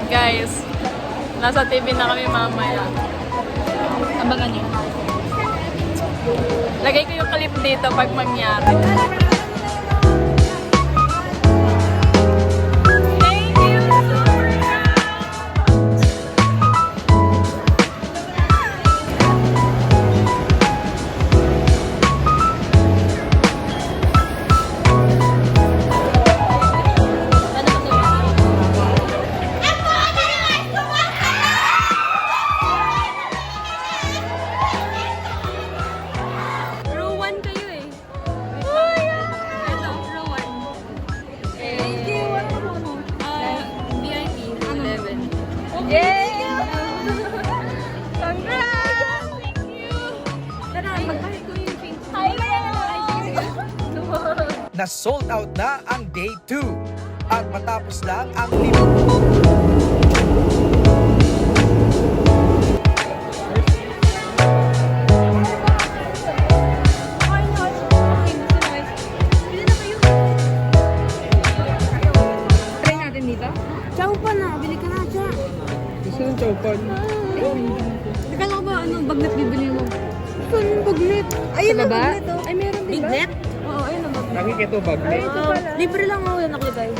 Guys, nasa TV na kami mamaya. Abangan nyo. Lagay ko yung clip dito pag mangyari. Na sold out na ang day 2 at matapos lang ang Try natin dito. Chow pa na. Bili ka na, Cha. Gusto ng chowpan. Teka lang ba, anong bagnet bibili mo? Saan yung bagnet? Ayun Sa ang baba? bagnet, oh. Ay, meron din ba? Bignet? Oo, ayun ang bagnet. Nakikito bagnet. Libre lang ako yan nakalagay.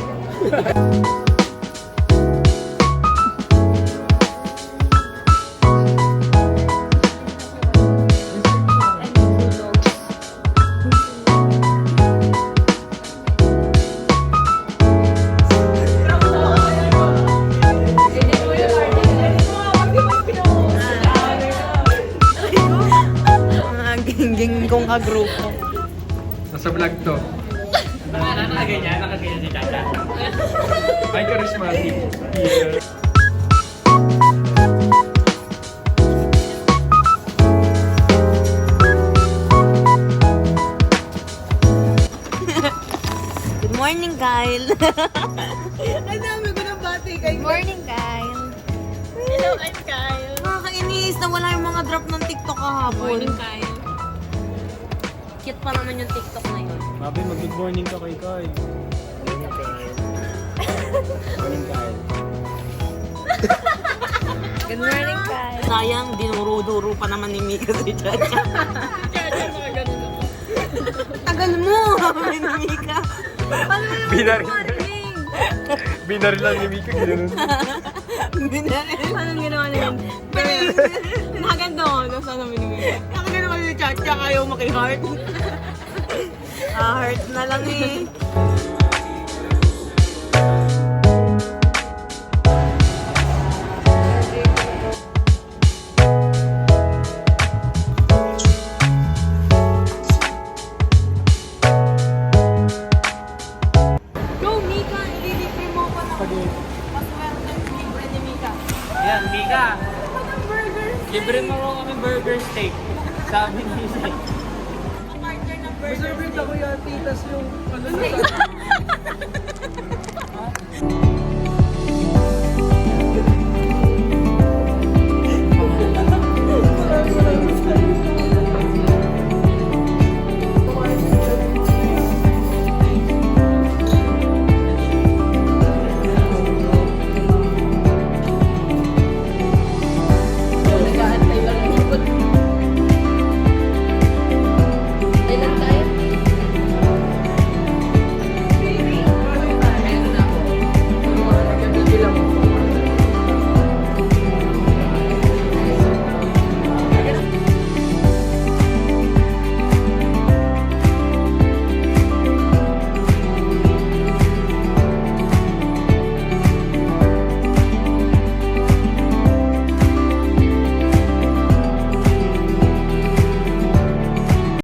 Gingging kong kagrupo. Nasa vlog to. Nakaganyan si Chacha. Ay, charismatic. Yeah. Good morning, Kyle. Ang dami ko ng bati kay Good morning, Kyle. Hello, I'm Kyle. Nakakainis na wala yung mga drop ng TikTok kahapon. Morning, Kyle. Cute pa naman yung TikTok na yun. Mabi, mag-good morning ka kay Kyle. Morning, Kyle. Morning, Kyle. Good morning, Kyle. Sayang, dinuro-duro pa naman ni Mika si Chacha. Tagal mo, sabi ni Mika. Paano mo naman Binaril. marinig? Binaril lang ni Mika, gano'n. Binaril. Anong ginawa na yun? Nakaganda ko, nasa namin ni Mika. Nakaganda ko si Chacha, ayaw maki-heart. Heart na lang eh. Go, Mika! Ililibre mo ko na paswerte libre ni Mika. Yan, Mika. Ang burger! Libre mo ko kami burger steak. Sabi ni Isay. Partner ng burger. Reserve ako yung titas yung ano